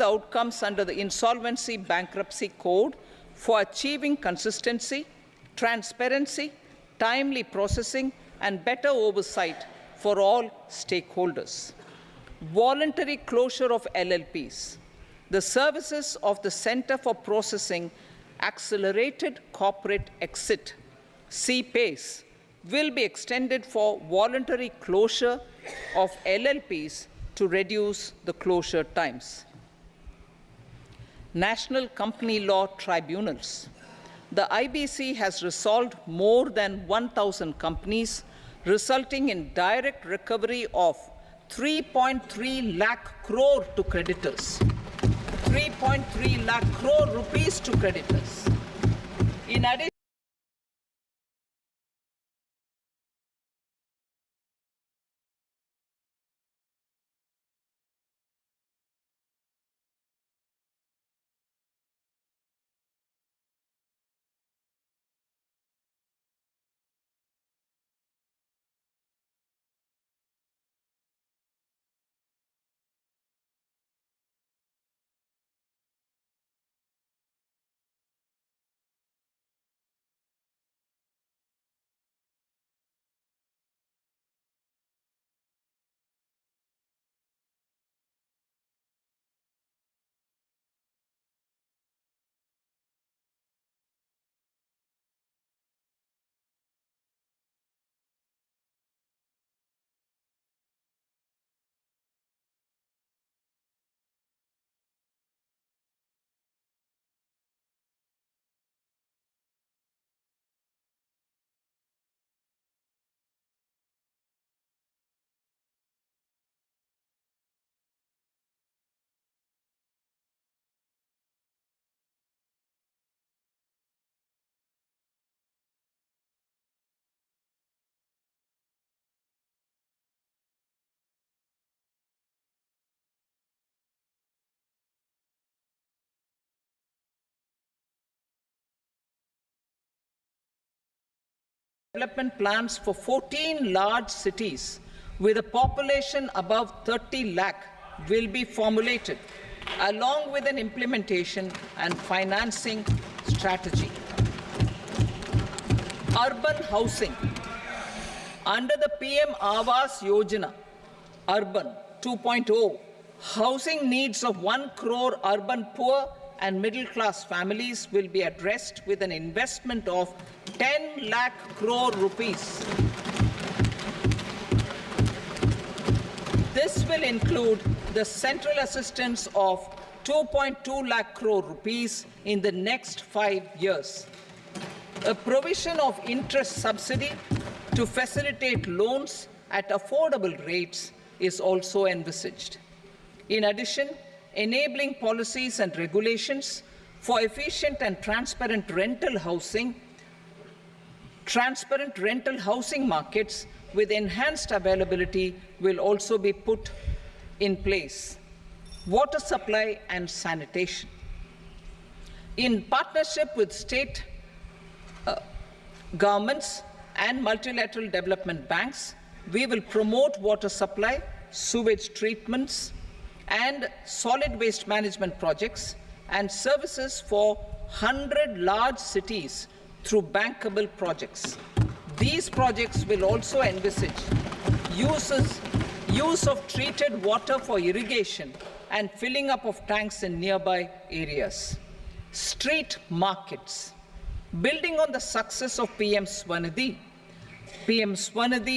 the outcomes under the Insolvency Bankruptcy Code for achieving consistency, transparency, timely processing, and better oversight for all stakeholders. Voluntary closure of LLPs. The services of the Center for Processing Accelerated Corporate Exit, CPACE, will be extended for voluntary closure of LLPs to reduce the closure times. National Company Law Tribunals. The IBC has resolved more than 1,000 companies, resulting in direct recovery of 3.3 lakh crore to creditors. 3.3 lakh crore rupees to creditors. In addition, development plans for 14 large cities with a population above 30 lakh will be formulated, along with an implementation and financing strategy. Urban housing. Under the PM Awas Yojana, Urban 2.0, housing needs of 1 crore urban poor and middle-class families will be addressed with an investment of 10 lakh crore rupees. This will include the central assistance of 2.2 lakh crore rupees in the next 5 years. A provision of interest subsidy to facilitate loans at affordable rates is also envisaged. In addition, enabling policies and regulations for efficient and transparent rental housing markets with enhanced availability will also be put in place. Water supply and sanitation. In partnership with state governments and multilateral development banks, we will promote water supply, sewage treatments, and solid waste management projects and services for 100 large cities through bankable projects. These projects will also envisage use of treated water for irrigation and filling up of tanks in nearby areas. Street markets. Building on the success of PM Swanidhi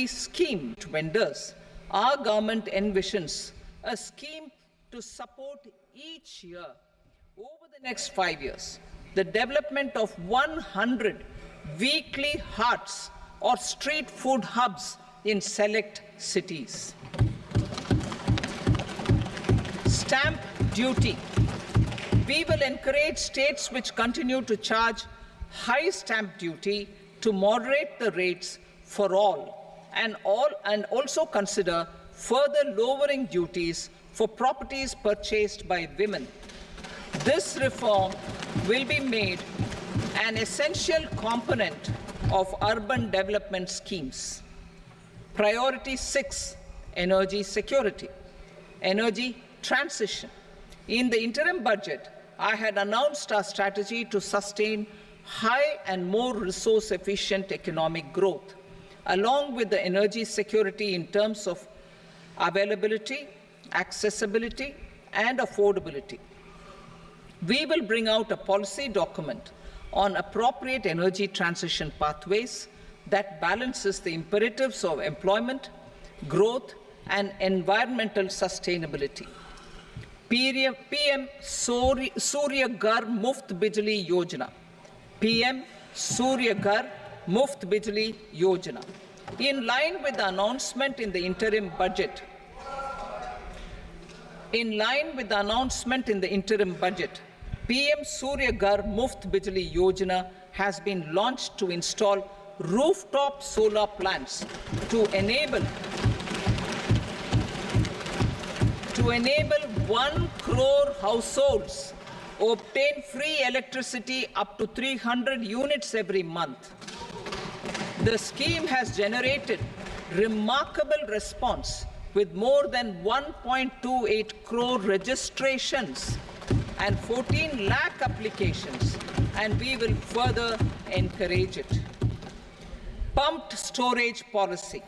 scheme to vendors, our government envisions a scheme to support each year over the next 5 years the development of 100 weekly hearts or street food hubs in select cities. Stamp duty. We will encourage states which continue to charge high stamp duty to moderate the rates for all and also consider further lowering duties for properties purchased by women. This reform will be made an essential component of urban development schemes. Priority 6, energy security, energy transition. In the interim budget, I had announced our strategy to sustain high and more resource-efficient economic growth, along with the energy security in terms of availability, accessibility, and affordability. We will bring out a policy document on appropriate energy transition pathways that balances the imperatives of employment, growth, and environmental sustainability. PM Surya Ghar Muft Bijli Yojana. PM Surya Ghar Muft Bijli Yojana. In line with the announcement in the interim budget, PM Surya Ghar Muft Bijli Yojana has been launched to install rooftop solar plants to enable 1 crore households obtain free electricity up to 300 units every month. The scheme has generated remarkable response with more than 1.28 crore registrations and 14 lakh applications, and we will further encourage it. Pumped storage policy.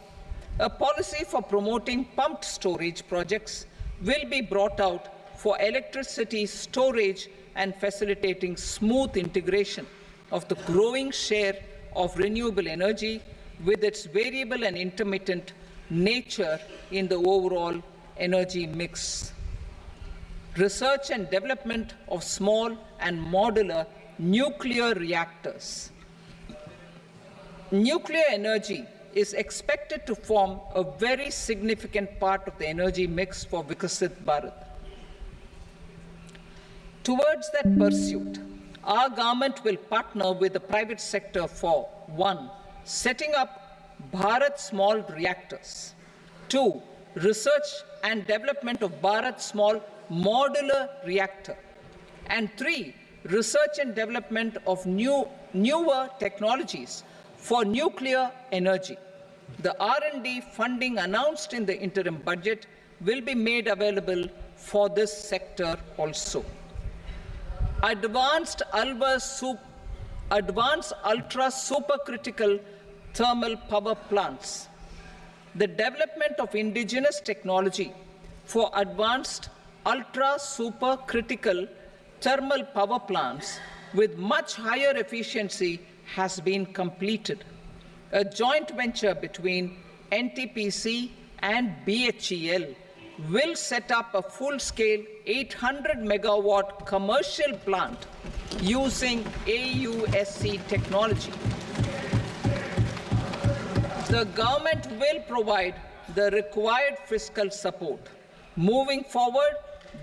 A policy for promoting pumped storage projects will be brought out for electricity storage and facilitating smooth integration of the growing share of renewable energy with its variable and intermittent nature in the overall energy mix. Research and development of small and modular nuclear reactors. Nuclear energy is expected to form a very significant part of the energy mix for Vikasit Bharat. Towards that pursuit, our government will partner with the private sector for 1. Setting up Bharat Small Reactors, 2. Research and development of Bharat Small Modular Reactor, and 3. Research and development of newer technologies for nuclear energy. The R&D funding announced in the interim budget will be made available for this sector also. Advanced ultra supercritical thermal power plants. The development of indigenous technology for advanced ultra supercritical thermal power plants with much higher efficiency has been completed. A joint venture between NTPC and BHEL will set up a full-scale 800 megawatt commercial plant using AUSC technology. The government will provide the required fiscal support. Moving forward,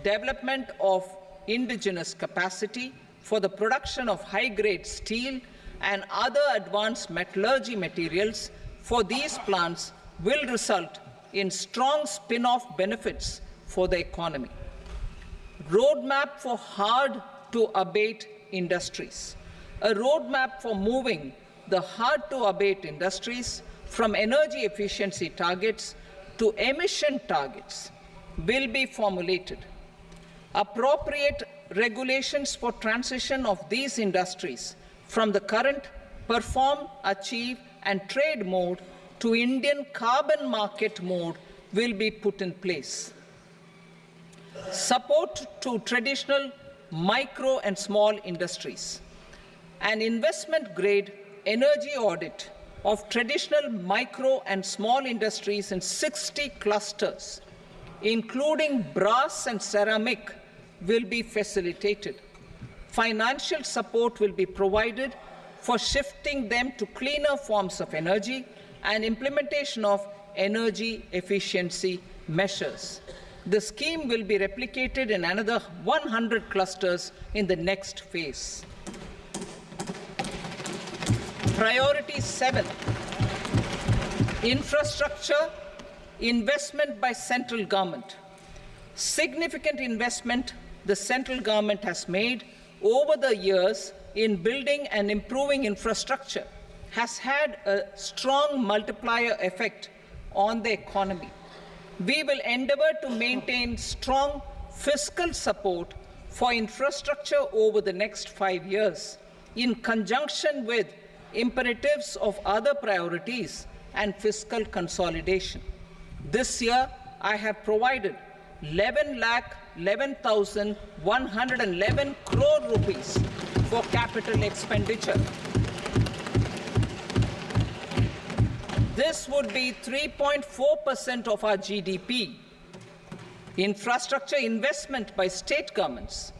development of indigenous capacity for the production of high-grade steel and other advanced metallurgy materials for these plants will result in strong spin-off benefits for the economy. Roadmap for hard-to-abate industries. A roadmap for moving the hard-to-abate industries from energy efficiency targets to emission targets will be formulated. Appropriate regulations for transition of these industries from the current perform, achieve, and trade mode to Indian carbon market mode will be put in place. Support to traditional micro and small industries. An investment-grade energy audit of traditional micro and small industries in 60 clusters, including brass and ceramic, will be facilitated. Financial support will be provided for shifting them to cleaner forms of energy and implementation of energy efficiency measures. The scheme will be replicated in another 100 clusters in the next phase. Priority 7, infrastructure investment by central government. Significant investment the central government has made over the years in building and improving infrastructure has had a strong multiplier effect on the economy. We will endeavor to maintain strong fiscal support for infrastructure over the next 5 years in conjunction with imperatives of other priorities and fiscal consolidation. This year, I have provided 11,11,111 crore rupees for capital expenditure. This would be 3.4% of our GDP. Infrastructure investment by state governments.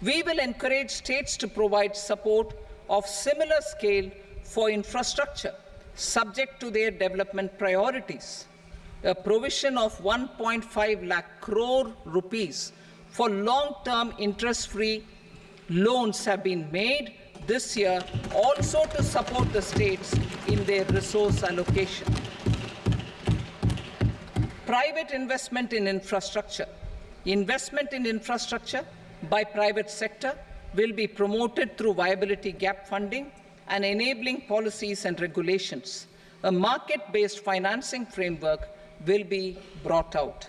We will encourage states to provide support of similar scale for infrastructure, subject to their development priorities. A provision of 1.5 lakh crore rupees for long-term interest-free loans have been made this year also to support the states in their resource allocation. Private investment in infrastructure. Investment in infrastructure by private sector will be promoted through viability gap funding and enabling policies and regulations. A market-based financing framework will be brought out.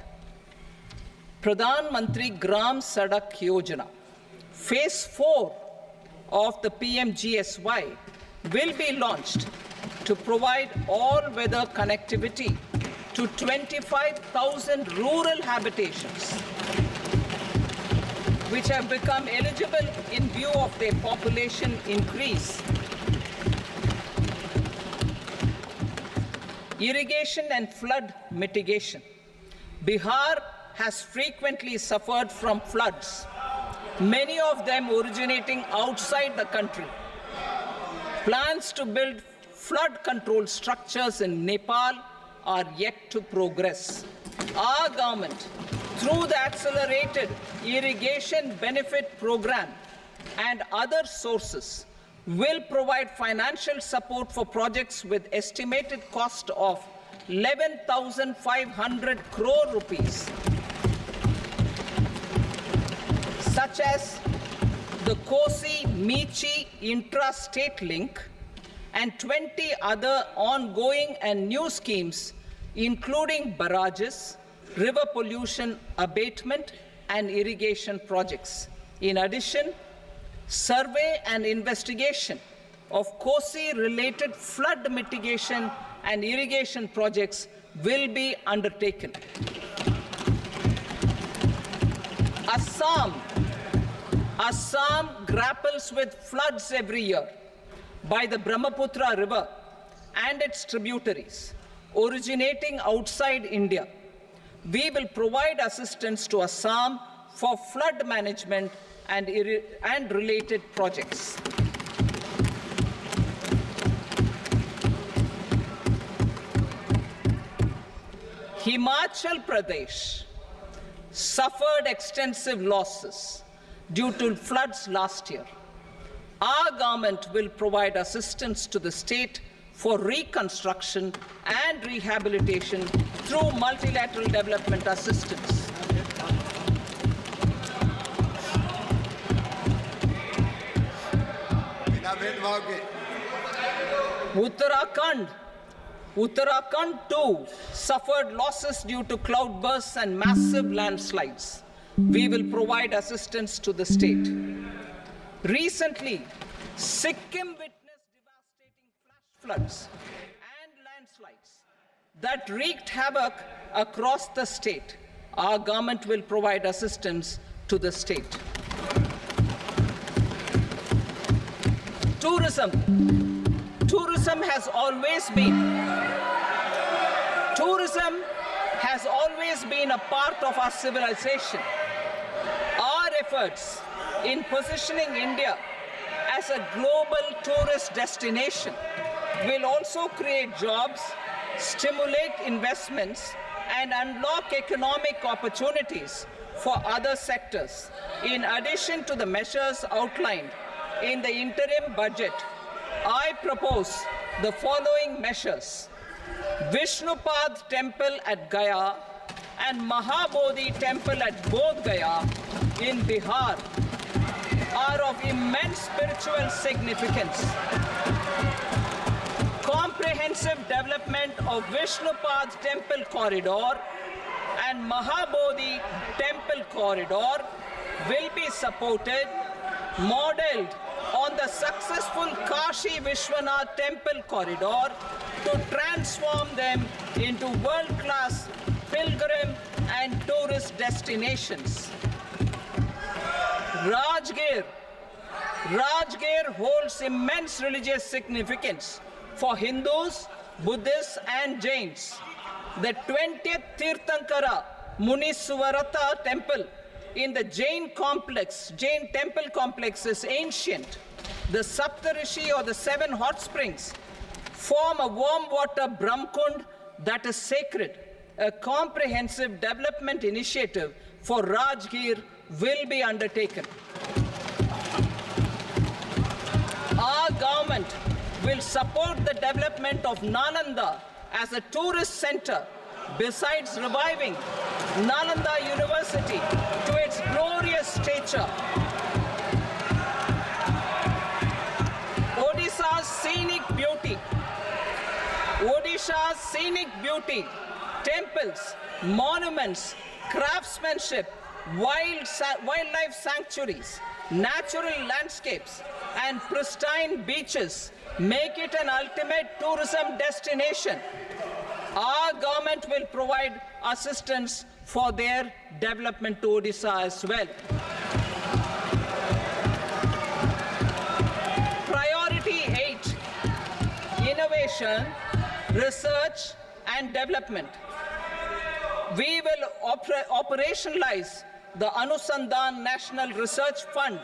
Pradhan Mantri Gram Sadak Yojana, Phase 4 of the PMGSY will be launched to provide all-weather connectivity to 25,000 rural habitations, which have become eligible in view of their population increase. Irrigation and flood mitigation. Bihar has frequently suffered from floods, many of them originating outside the country. Plans to build flood control structures in Nepal are yet to progress. Our government, through the Accelerated Irrigation Benefit Program and other sources, will provide financial support for projects with estimated cost of 11,500 crore rupees, such as the Kosi-Michi intra-state link and 20 other ongoing and new schemes, including barrages, river pollution abatement, and irrigation projects. In addition, survey and investigation of Kosi-related flood mitigation and irrigation projects will be undertaken. Assam grapples with floods every year by the Brahmaputra River and its tributaries originating outside India. We will provide assistance to Assam for flood management and related projects. Himachal Pradesh suffered extensive losses due to floods last year. Our government will provide assistance to the state for reconstruction and rehabilitation through multilateral development assistance. Uttarakhand too suffered losses due to cloudbursts and massive landslides. We will provide assistance to the state. Recently, Sikkim witnessed devastating flash floods and landslides that wreaked havoc across the state. Our government will provide assistance to the state. Tourism has always been a part of our civilization. Our efforts in positioning India as a global tourist destination will also create jobs, stimulate investments, and unlock economic opportunities for other sectors. In addition to the measures outlined in the interim budget, I propose the following measures. Vishnupad Temple at Gaya and Mahabodhi Temple at Bodh Gaya in Bihar are of immense spiritual significance. Comprehensive development of Vishnupad Temple corridor and Mahabodhi temple corridor will be supported, modeled on the successful Kashi Vishwanath temple corridor to transform them into world-class pilgrim and tourist destinations. Rajgir holds immense religious significance for Hindus, Buddhists and Jains. The 20th Tirthankara Muniswarata temple in the Jain temple complex is ancient. The Saptarishi or the 7 hot springs form a warm water Brahmkund that is sacred. A comprehensive development initiative for Rajgir will be undertaken. Our government will support the development of Nalanda as a tourist center, besides reviving Nalanda University to its glorious stature. Odisha's scenic beauty, temples, monuments, craftsmanship, wildlife sanctuaries, natural landscapes, and pristine beaches make it an ultimate tourism destination. Our government will provide assistance for their development to Odisha as well. Priority 8, innovation, research and development. We will operationalize the Anusandhan National Research Fund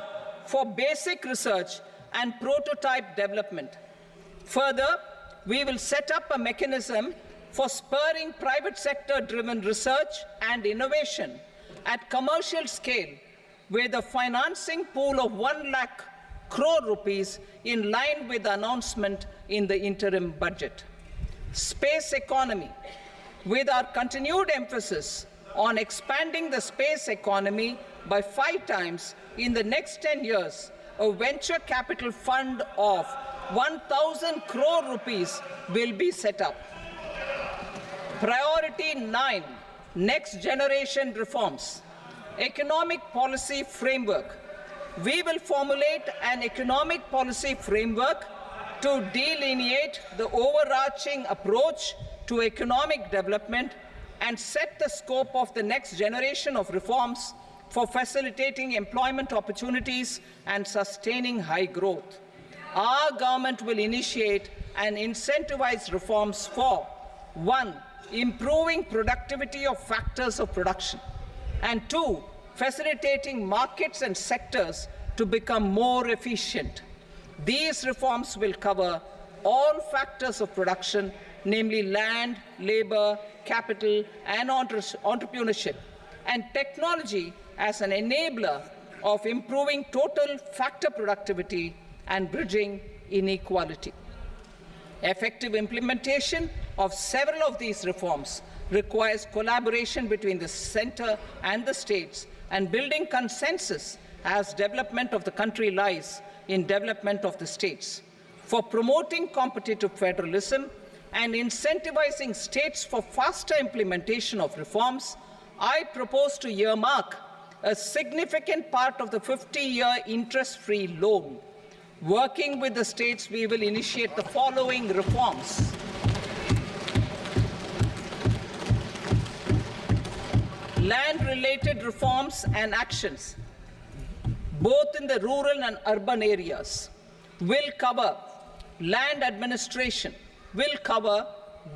for basic research and prototype development. Further, we will set up a mechanism for spurring private sector-driven research and innovation at commercial scale with a financing pool of 1 lakh crore rupees in line with the announcement in the interim budget. Space economy. With our continued emphasis on expanding the space economy by 5 times in the next 10 years, a venture capital fund of 1,000 crore rupees will be set up. Priority 9, next generation reforms. Economic policy framework. We will formulate an economic policy framework to delineate the overarching approach to economic development and set the scope of the next generation of reforms for facilitating employment opportunities and sustaining high growth. Our government will initiate and incentivize reforms for 1. Improving productivity of factors of production, and 2. Facilitating markets and sectors to become more efficient. These reforms will cover all factors of production, namely land, labor, capital, and entrepreneurship, and technology as an enabler of improving total factor productivity and bridging inequality. Effective implementation of several of these reforms requires collaboration between the center and the states and building consensus as development of the country lies in development of the states. For promoting competitive federalism and incentivizing states for faster implementation of reforms, I propose to earmark a significant part of the 50-year interest-free loan. Working with the states, we will initiate the following reforms. Land-related reforms and actions, both in the rural and urban areas, will cover land administration, will cover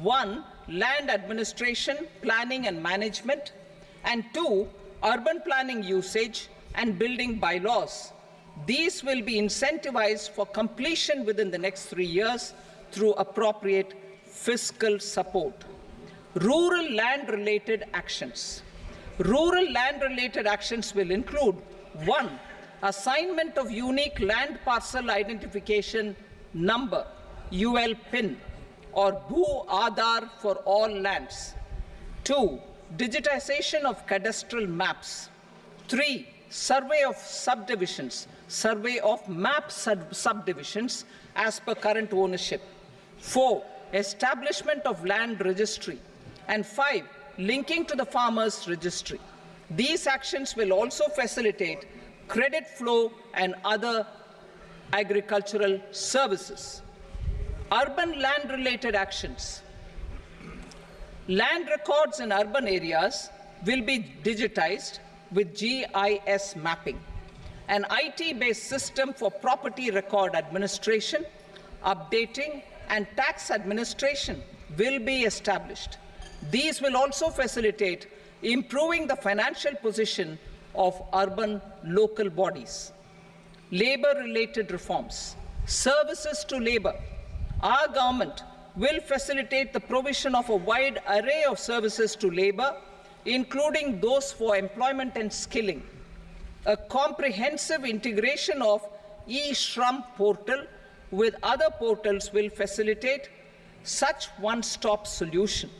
1. Land administration, planning and management, and 2. Urban planning usage and building bylaws. These will be incentivized for completion within the next 3 years through appropriate fiscal support. Rural land-related actions. Rural land-related actions will include 1. Assignment of unique land parcel identification number, UL PIN, or Bhu Aadhaar for all lands. 2. Digitization of cadastral maps. 3. Survey of subdivisions, survey of map subdivisions as per current ownership. 4. Establishment of land registry. And 5. linking to the farmers' registry. These actions will also facilitate credit flow and other agricultural services. Urban land-related actions. Land records in urban areas will be digitized with GIS mapping. An IT-based system for property record administration, updating, and tax administration will be established. These will also facilitate improving the financial position of urban local bodies. Labor-related reforms. Services to labor. Our government will facilitate the provision of a wide array of services to labor, including those for employment and skilling. A comprehensive integration of e-Shram portal with other portals will facilitate such one-stop solution.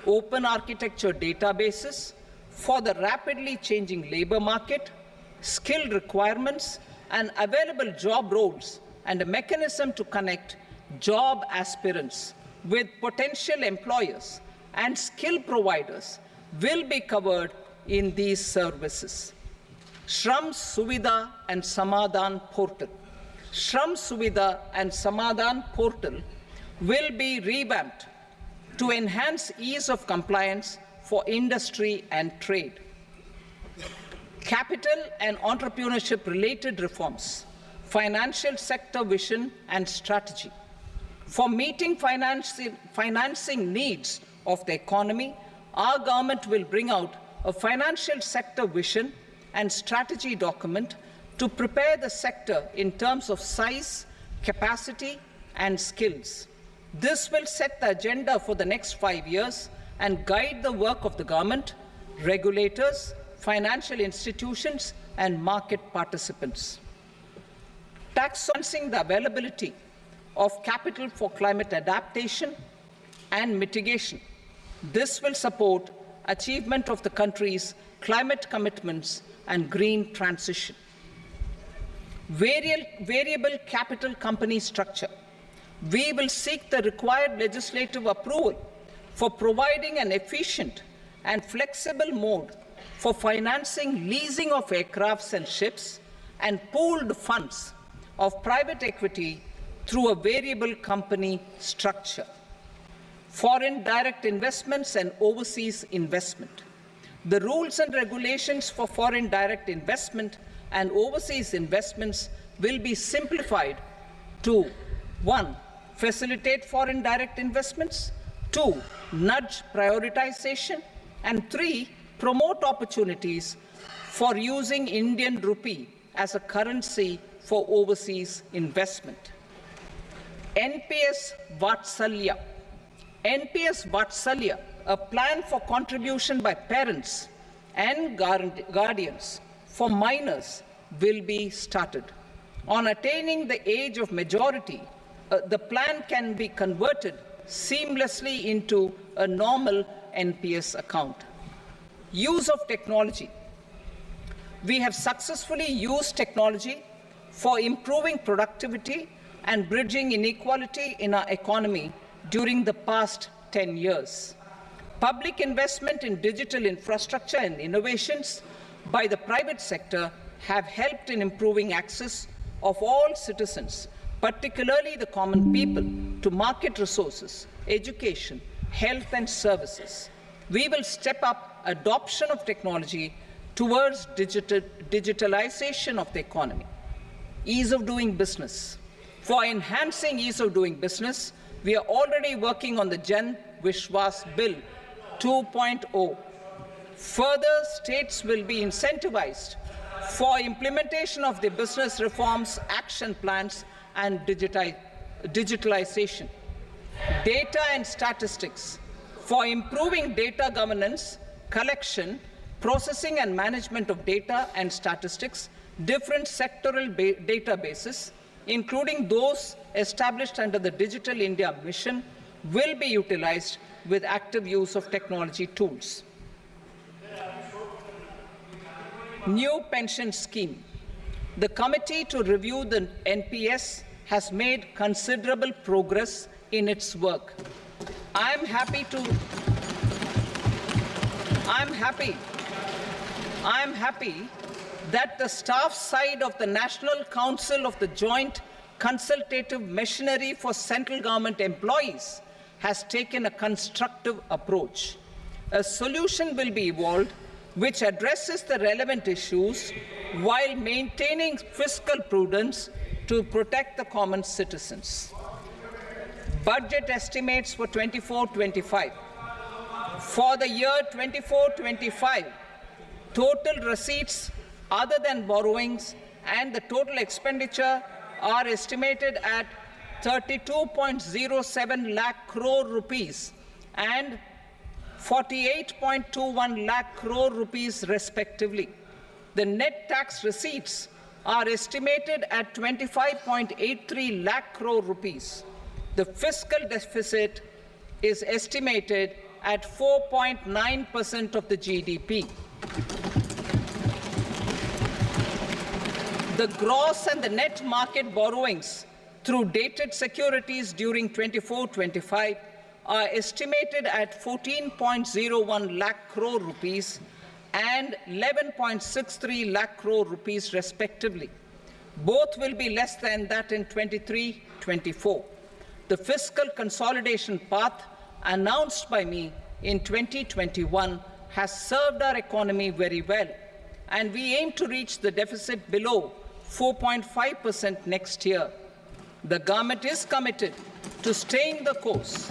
Open architecture databases for the rapidly changing labor market, skill requirements, and available job roles, and a mechanism to connect job aspirants with potential employers and skill providers will be covered in these services. Shram Suvidha and Samadhan portal. Shram Suvidha and Samadhan portal will be revamped to enhance ease of compliance for industry and trade. Capital and entrepreneurship related reforms, financial sector vision and strategy. For meeting financing needs of the economy, our government will bring out a financial sector vision and strategy document to prepare the sector in terms of size, capacity, and skills. This will set the agenda for the next 5 years and guide the work of the government, regulators, financial institutions, and market participants. Taxing the availability of capital for climate adaptation and mitigation. This will support achievement of the country's climate commitments and green transition. Variable capital company structure. We will seek the required legislative approval for providing an efficient and flexible mode for financing leasing of aircrafts and ships and pooled funds of private equity through a variable company structure. Foreign direct investments and overseas investment. The rules and regulations for foreign direct investment and overseas investments will be simplified to 1. Facilitate foreign direct investments, 2. Nudge prioritization, and 3. Promote opportunities for using Indian rupee as a currency for overseas investment. NPS Vatsalya. NPS Vatsalya, a plan for contribution by parents and guardians for minors, will be started. On attaining the age of majority, the plan can be converted seamlessly into a normal NPS account. Use of technology. We have successfully used technology for improving productivity and bridging inequality in our economy during the past 10 years. Public investment in digital infrastructure and innovations by the private sector have helped in improving access of all citizens, particularly the common people, to market resources, education, health, and services. We will step up adoption of technology towards digitalization of the economy. Ease of doing business. For enhancing ease of doing business, we are already working on the Jan Vishwas Bill 2.0. Further, states will be incentivized for implementation of the business reforms, action plans, and digitalization. Data and statistics. For improving data governance, collection, processing and management of data and statistics, different sectoral databases, including those established under the Digital India Mission, will be utilized with active use of technology tools. New pension scheme. The committee to review the NPS has made considerable progress in its work. I am happy to I'm happy that the staff side of the National Council of the Joint Consultative Machinery for Central Government Employees has taken a constructive approach. A solution will be evolved which addresses the relevant issues while maintaining fiscal prudence to protect the common citizens. Budget estimates for 24-25. For the year 24-25, total receipts other than borrowings and the total expenditure are estimated at 32.07 lakh crore rupees and 48.21 lakh crore rupees respectively. The net tax receipts are estimated at 25.83 lakh crore rupees. The fiscal deficit is estimated at 4.9% of the GDP. The gross and the net market borrowings through dated securities during 24-25 are estimated at 14.01 lakh crore rupees and 11.63 lakh crore rupees respectively. Both will be less than that in 23-24. The fiscal consolidation path announced by me in 2021 has served our economy very well, and we aim to reach the deficit below 4.5% next year. The government is committed to staying the course.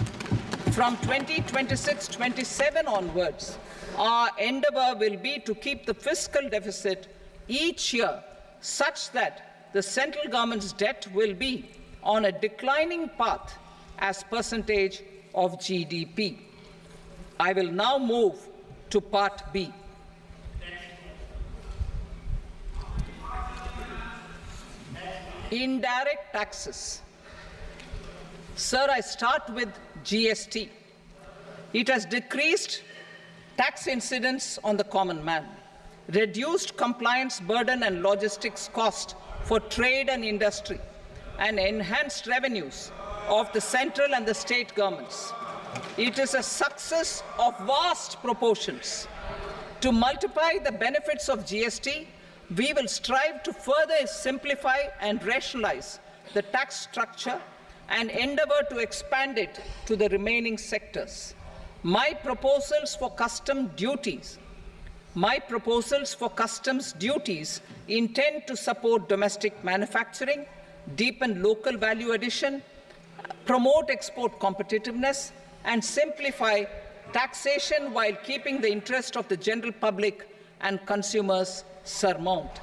From 2026-27 onwards, our endeavor will be to keep the fiscal deficit each year such that the central government's debt will be on a declining path as percentage of GDP. I will now move to Part B. Indirect taxes. Sir, I start with GST. It has decreased tax incidence on the common man, reduced compliance burden and logistics cost for trade and industry, and enhanced revenues of the central and the state governments. It is a success of vast proportions. To multiply the benefits of GST, we will strive to further simplify and rationalize the tax structure and endeavor to expand it to the remaining sectors. My proposals for customs duties intend to support domestic manufacturing, deepen local value addition, promote export competitiveness, and simplify taxation while keeping the interest of the general public and consumers surmount.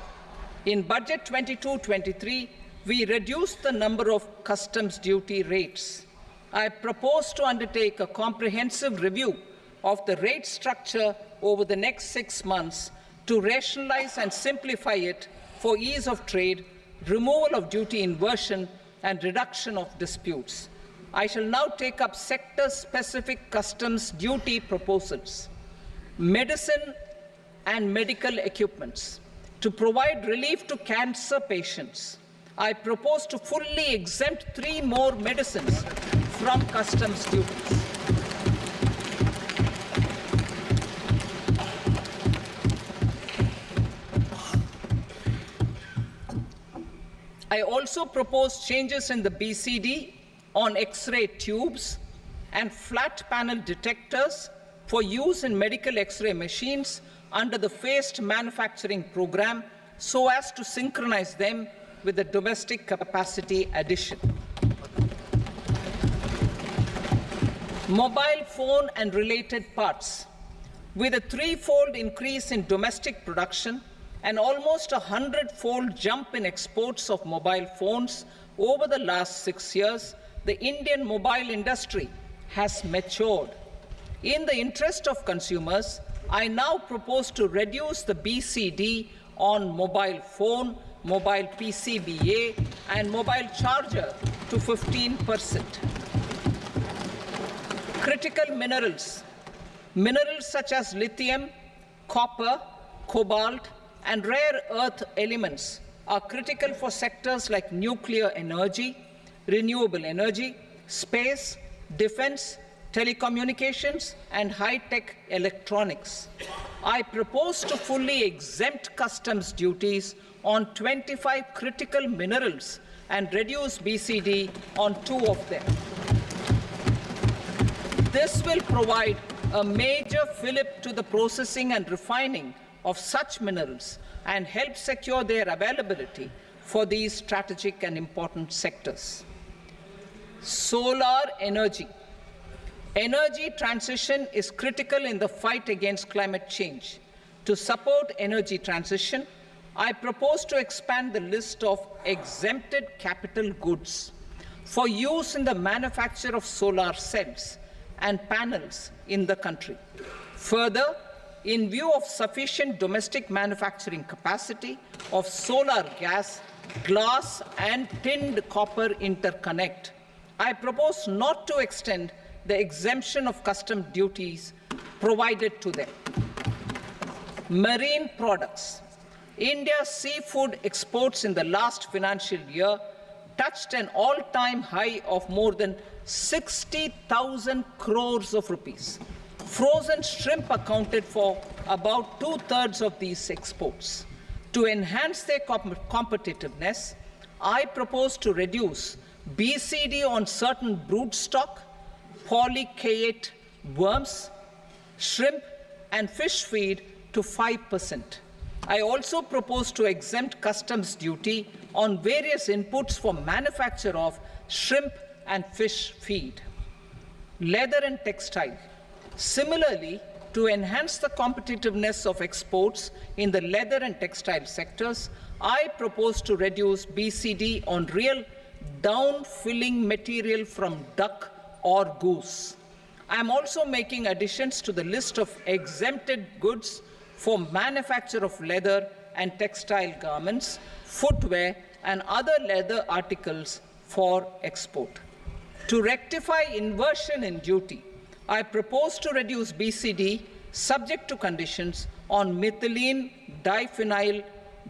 In Budget 22-23, we reduced the number of customs duty rates. I propose to undertake a comprehensive review of the rate structure over the next 6 months to rationalize and simplify it for ease of trade, removal of duty inversion, and reduction of disputes. I shall now take up sector-specific customs duty proposals. Medicine and medical equipments. To provide relief to cancer patients, I propose to fully exempt 3 more medicines from customs duties. I also propose changes in the BCD on X-ray tubes and flat panel detectors for use in medical X-ray machines under the phased manufacturing program so as to synchronize them with the domestic capacity addition. Mobile phone and related parts. With a 3-fold increase in domestic production and almost a 100-fold jump in exports of mobile phones over the last 6 years, the Indian mobile industry has matured. In the interest of consumers, I now propose to reduce the BCD on mobile phone, mobile PCBA, and mobile charger to 15%. Critical minerals. Minerals such as lithium, copper, cobalt, and rare earth elements are critical for sectors like nuclear energy, renewable energy, space, defense, telecommunications, and high-tech electronics. I propose to fully exempt customs duties on 25 critical minerals and reduce BCD on 2 of them. This will provide a major fillip to the processing and refining of such minerals and help secure their availability for these strategic and important sectors. Solar energy. Energy transition is critical in the fight against climate change. To support energy transition, I propose to expand the list of exempted capital goods for use in the manufacture of solar cells and panels in the country. Further, in view of sufficient domestic manufacturing capacity of solar gas, glass, and tinned copper interconnect, I propose not to extend the exemption of custom duties provided to them. Marine products. India's seafood exports in the last financial year touched an all-time high of more than 60,000 crores of rupees. Frozen shrimp accounted for about 2/3 of these exports. To enhance their competitiveness, I propose to reduce BCD on certain broodstock, polychaete worms, shrimp, and fish feed to 5%. I also propose to exempt customs duty on various inputs for manufacture of shrimp and fish feed. Leather and textile. Similarly, to enhance the competitiveness of exports in the leather and textile sectors, I propose to reduce BCD on real down-filling material from duck or goose. I am also making additions to the list of exempted goods for manufacture of leather and textile garments, footwear, and other leather articles for export. To rectify inversion in duty, I propose to reduce BCD subject to conditions on methylene diphenyl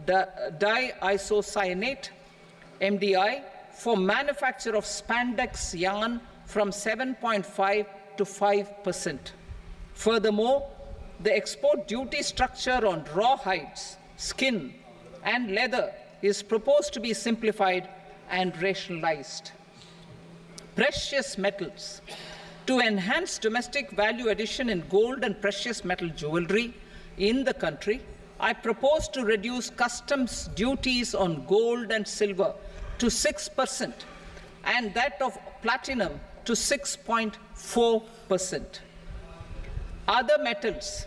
diisocyanate, MDI, for manufacture of spandex yarn from 7.5 to 5%. Furthermore, the export duty structure on raw hides, skin, and leather is proposed to be simplified and rationalized. Precious metals. To enhance domestic value addition in gold and precious metal jewelry in the country, I propose to reduce customs duties on gold and silver to 6% and that of platinum to 6.4%. Other metals.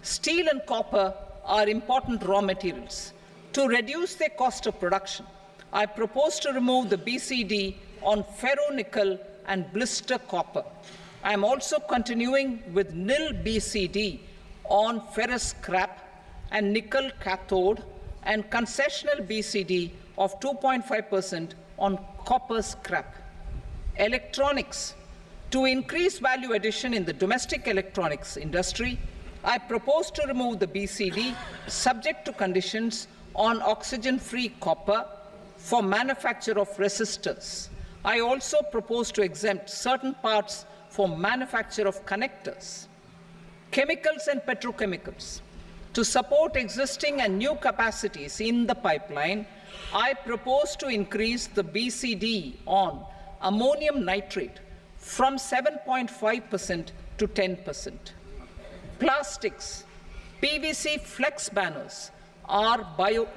Steel and copper are important raw materials. To reduce their cost of production, I propose to remove the BCD on ferronickel and blister copper. I am also continuing with nil BCD on ferrous scrap and nickel cathode and concessional BCD of 2.5% on copper scrap. Electronics. To increase value addition in the domestic electronics industry, I propose to remove the BCD subject to conditions on oxygen-free copper for manufacture of resistors. I also propose to exempt certain parts for manufacture of connectors. Chemicals and petrochemicals. To support existing and new capacities in the pipeline, I propose to increase the BCD on ammonium nitrate from 7.5% to 10%. Plastics. PVC flex banners are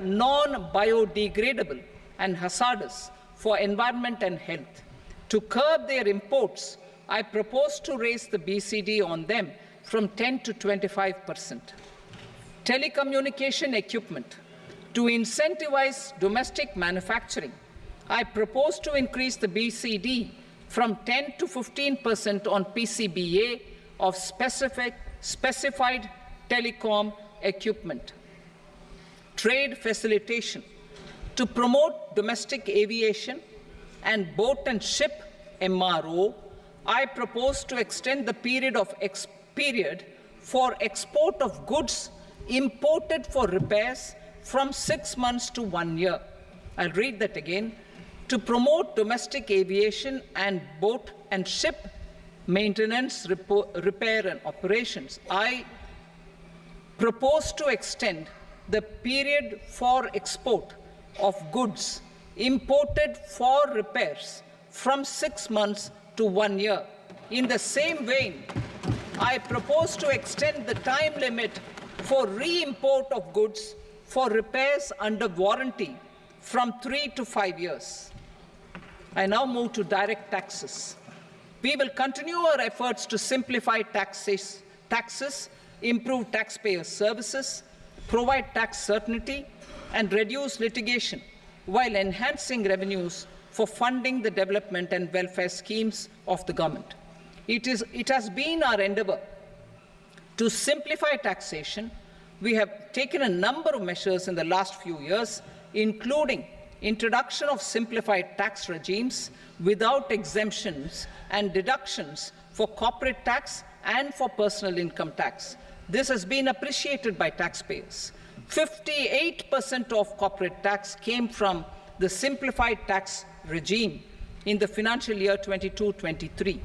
non-biodegradable and hazardous for environment and health. To curb their imports, I propose to raise the BCD on them from 10 to 25%. Telecommunication equipment. To incentivize domestic manufacturing, I propose to increase the BCD from 10 to 15% on PCBA of specified telecom equipment. Trade facilitation. To promote domestic aviation and boat and ship MRO, I propose to extend the period for export of goods imported for repairs from 6 months to 1 year. I'll read that again. To promote domestic aviation and boat and ship maintenance, repair and operations. I propose to extend the period for export of goods imported for repairs from 6 months to 1 year. In the same vein, I propose to extend the time limit for re-import of goods for repairs under warranty from 3 to 5 years. I now move to direct taxes. We will continue our efforts to simplify taxes, improve taxpayer services, provide tax certainty, and reduce litigation while enhancing revenues for funding the development and welfare schemes of the government. It has been our endeavor to simplify taxation. We have taken a number of measures in the last few years, including introduction of simplified tax regimes without exemptions and deductions for corporate tax and for personal income tax. This has been appreciated by taxpayers. 58% of corporate tax came from the simplified tax regime in the financial year 22-23.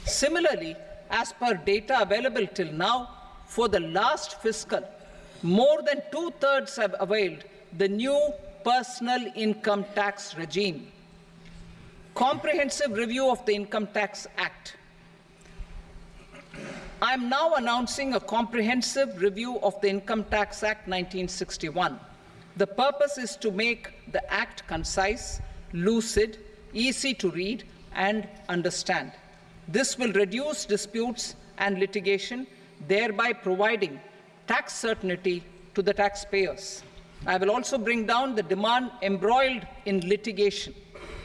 Similarly, as per data available till now, for the last fiscal, more than 2/3 have availed the new personal income tax regime. Comprehensive review of the Income Tax Act. I am now announcing a comprehensive review of the Income Tax Act 1961. The purpose is to make the Act concise, lucid, easy to read and understand. This will reduce disputes and litigation, thereby providing tax certainty to the taxpayers. I will also bring down the demand embroiled in litigation.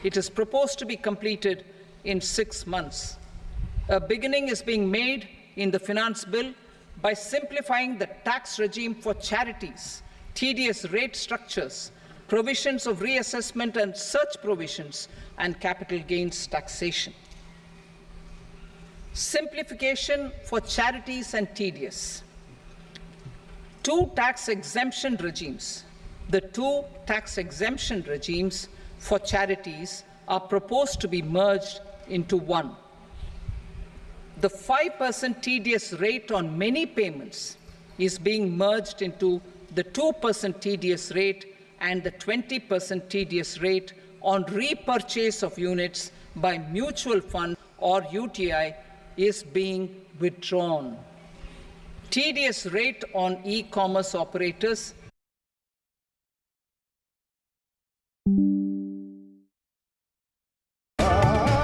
It is proposed to be completed in 6 months. A beginning is being made in the Finance Bill by simplifying the tax regime for charities, tedious rate structures, provisions of reassessment and such provisions, and capital gains taxation. Simplification for charities and tedious. Two tax exemption regimes. The two tax exemption regimes for charities are proposed to be merged into one. The 5% tedious rate on many payments is being merged into the 2% tedious rate, and the 20% tedious rate on repurchase of units by mutual fund or UTI is being withdrawn. Tedious rate on e-commerce operators